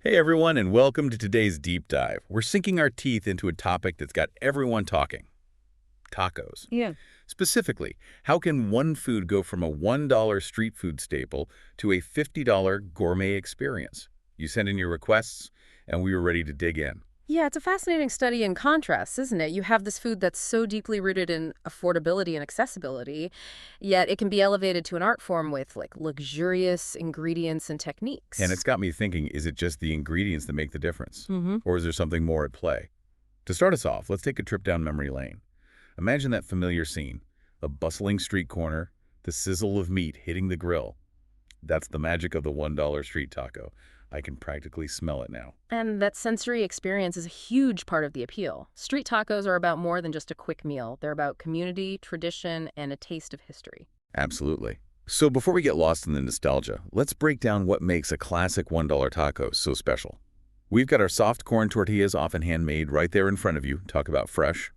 Hey everyone, and welcome to today's deep dive. We're sinking our teeth into a topic that's got everyone talking: tacos. Yeah. Specifically, how can one food go from a $1 street food staple to a $50 gourmet experience? You sent in your requests, and we were ready to dig in. Yeah, it's a fascinating study in contrasts, isn't it? You have this food that's so deeply rooted in affordability and accessibility, yet it can be elevated to an art form with like luxurious ingredients and And techniques. it's got me thinking, is it just the ingredients that make the difference? Mm-hmm. Or is there something more at play? To start us off, let's take a trip down memory lane. Imagine that familiar scene: a bustling street corner, the sizzle of meat hitting the grill. That's the magic of the $1 street taco. I can practically smell it now. And that sensory experience is a huge part of the appeal. Street tacos are about more than just a quick meal. They're about community, tradition, and a taste of history. Absolutely. So before we get lost in the nostalgia, let's break down what makes a classic $1 taco so special. We've got our soft corn tortillas, often handmade, right there in front of you. Talk about fresh.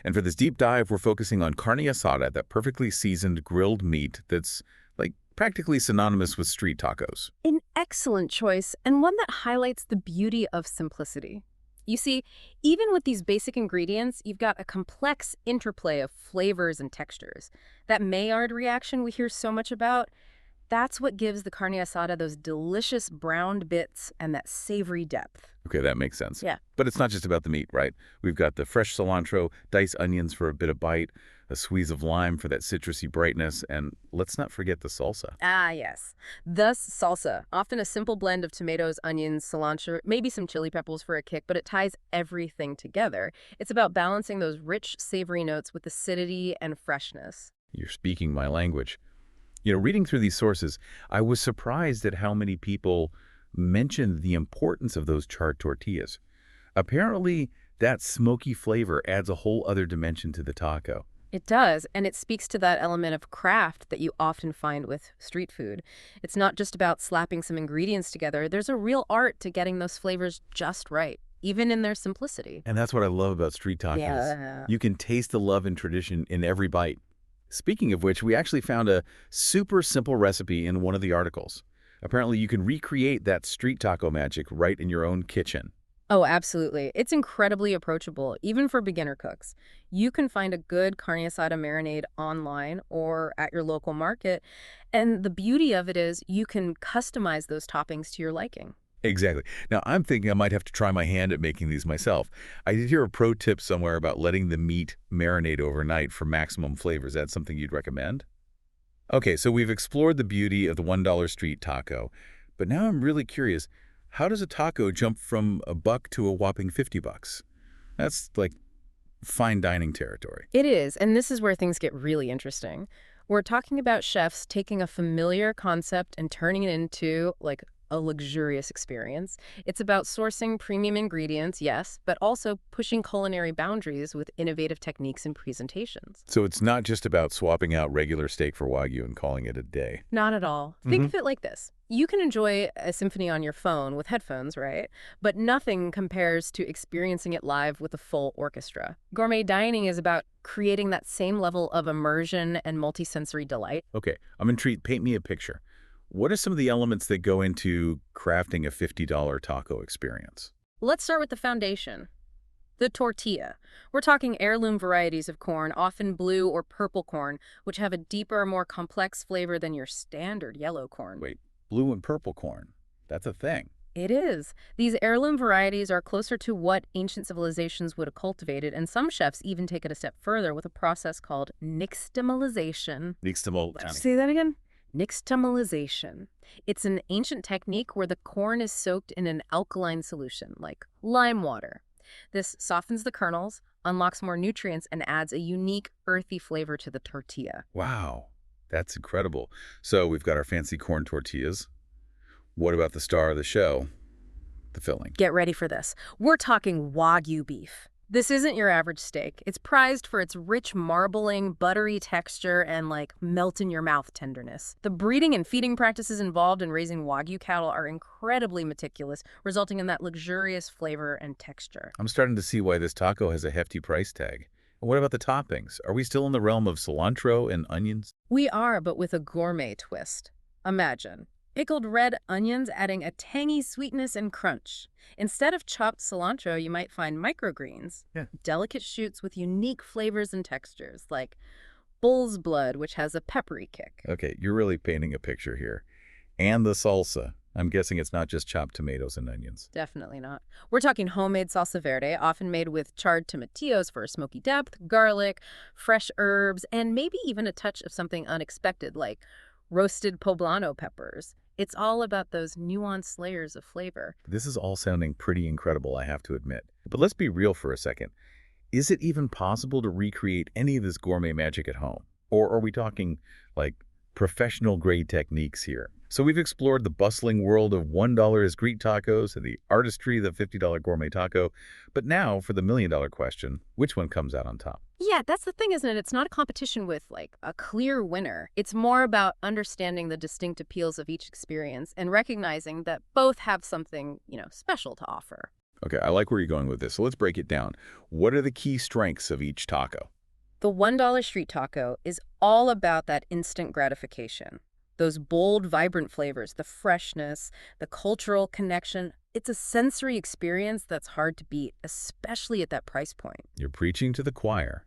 And for this deep dive, we're focusing on carne asada, that perfectly seasoned grilled meat that's like practically synonymous with street tacos. An excellent choice, and one that highlights the beauty of simplicity. You see, even with these basic ingredients, you've got a complex interplay of flavors and textures. That Maillard reaction we hear so much about, that's what gives the carne asada those delicious browned bits and that savory depth. Okay, that makes sense. Yeah. But it's not just about the meat, right? We've got the fresh cilantro, diced onions for a bit of bite, a squeeze of lime for that citrusy brightness, and let's not forget the salsa. Ah, yes. Thus, salsa, often a simple blend of tomatoes, onions, cilantro, maybe some chili peppers for a kick, but it ties everything together. It's about balancing those rich, savory notes with acidity and freshness. You're speaking my language. Reading through these sources, I was surprised at how many people mentioned the importance of those charred tortillas. Apparently, that smoky flavor adds a whole other dimension to the taco. It does, and it speaks to that element of craft that you often find with street food. It's not just about slapping some ingredients together. There's a real art to getting those flavors just right, even in their simplicity. And that's what I love about street tacos. Yeah. You can taste the love and tradition in every bite. Speaking of which, we actually found a super simple recipe in one of the articles. Apparently, you can recreate that street taco magic right in your own kitchen. Oh, absolutely. It's incredibly approachable, even for beginner cooks. You can find a good carne asada marinade online or at your local market, and the beauty of it is you can customize those toppings to your liking. Exactly. Now, I'm thinking I might have to try my hand at making these myself. I did hear a pro tip somewhere about letting the meat marinate overnight for maximum flavor. Is that something you'd recommend? Okay, so we've explored the beauty of the $1 street taco, but now I'm really curious, how does a taco jump from a buck to a whopping 50 bucks? That's like fine dining territory. It is, and this is where things get really interesting. We're talking about chefs taking a familiar concept and turning it into, like, a luxurious experience. It's about sourcing premium ingredients, yes, but also pushing culinary boundaries with innovative techniques and presentations. So it's not just about swapping out regular steak for Wagyu and calling it a day. Not at all. Think of it like this. You can enjoy a symphony on your phone with headphones, right? But nothing compares to experiencing it live with a full orchestra. Gourmet dining is about creating that same level of immersion and multisensory delight. Okay, I'm intrigued. Paint me a picture. What are some of the elements that go into crafting a $50 taco experience? Let's start with the foundation. The tortilla. We're talking heirloom varieties of corn, often blue or purple corn, which have a deeper, more complex flavor than your standard yellow corn. Wait, blue and purple corn. That's a thing. It is. These heirloom varieties are closer to what ancient civilizations would have cultivated, and some chefs even take it a step further with a process called nixtamalization. Say that again? Nixtamalization. It's an ancient technique where the corn is soaked in an alkaline solution, like lime water. This softens the kernels, unlocks more nutrients, and adds a unique earthy flavor to the tortilla. Wow, that's incredible. So we've got our fancy corn tortillas. What about the star of the show, the filling? Get ready for this. We're talking Wagyu beef. This isn't your average steak. It's prized for its rich marbling, buttery texture and like melt-in-your-mouth tenderness. The breeding and feeding practices involved in raising Wagyu cattle are incredibly meticulous, resulting in that luxurious flavor and texture. I'm starting to see why this taco has a hefty price tag. And what about the toppings? Are we still in the realm of cilantro and onions? We are, but with a gourmet twist. Imagine Pickled red onions adding a tangy sweetness and crunch. Instead of chopped cilantro, you might find microgreens. Yeah. Delicate shoots with unique flavors and textures, like bull's blood, which has a peppery kick. Okay, you're really painting a picture here. And the salsa. I'm guessing it's not just chopped tomatoes and onions. Definitely not. We're talking homemade salsa verde, often made with charred tomatillos for a smoky depth, garlic, fresh herbs, and maybe even a touch of something unexpected like roasted poblano peppers. It's all about those nuanced layers of flavor. This is all sounding pretty incredible, I have to admit. But let's be real for a second. Is it even possible to recreate any of this gourmet magic at home? Or are we talking, like, professional-grade techniques here? So we've explored the bustling world of $1 street tacos and the artistry of the $50 gourmet taco. But now, for the million-dollar question, which one comes out on top? Yeah, that's the thing, isn't it? It's not a competition with, like, a clear winner. It's more about understanding the distinct appeals of each experience and recognizing that both have something, special to offer. Okay, I like where you're going with this, so let's break it down. What are the key strengths of each taco? The $1 street taco is all about that instant gratification. Those bold, vibrant flavors, the freshness, the cultural connection. It's a sensory experience that's hard to beat, especially at that price point. You're preaching to the choir.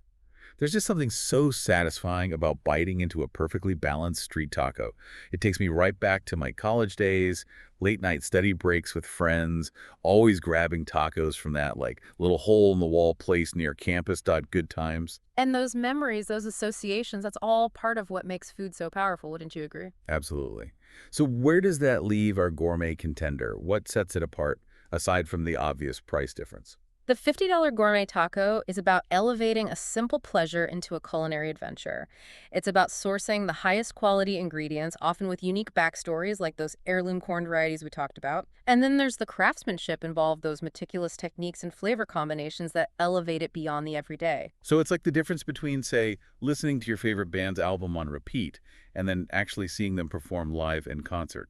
There's just something so satisfying about biting into a perfectly balanced street taco. It takes me right back to my college days, late-night study breaks with friends, always grabbing tacos from that, little hole-in-the-wall place near campus. Good times. And those memories, those associations, that's all part of what makes food so powerful. Wouldn't you agree? Absolutely. So where does that leave our gourmet contender? What sets it apart, aside from the obvious price difference? The $50 gourmet taco is about elevating a simple pleasure into a culinary adventure. It's about sourcing the highest quality ingredients, often with unique backstories like those heirloom corn varieties we talked about. And then there's the craftsmanship involved, those meticulous techniques and flavor combinations that elevate it beyond the everyday. So it's like the difference between, say, listening to your favorite band's album on repeat and then actually seeing them perform live in concert.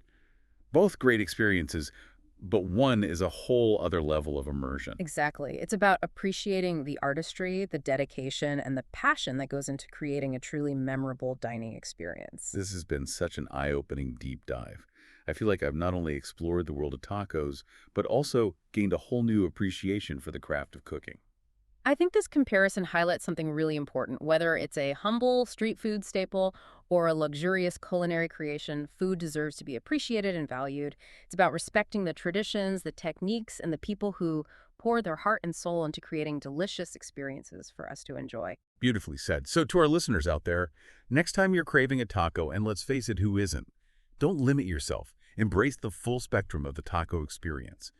Both great experiences, but one is a whole other level of immersion. Exactly. It's about appreciating the artistry, the dedication, and the passion that goes into creating a truly memorable dining experience. This has been such an eye-opening deep dive. I feel like I've not only explored the world of tacos, but also gained a whole new appreciation for the craft of cooking. I think this comparison highlights something really important. Whether it's a humble street food staple or a luxurious culinary creation, food deserves to be appreciated and valued. It's about respecting the traditions, the techniques, and the people who pour their heart and soul into creating delicious experiences for us to enjoy. Beautifully said. So to our listeners out there, next time you're craving a taco, and let's face it, who isn't? Don't limit yourself. Embrace the full spectrum of the taco experience.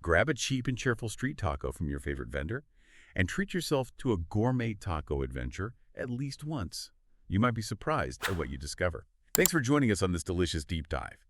Grab a cheap and cheerful street taco from your favorite vendor, and treat yourself to a gourmet taco adventure at least once. You might be surprised at what you discover. Thanks for joining us on this delicious deep dive.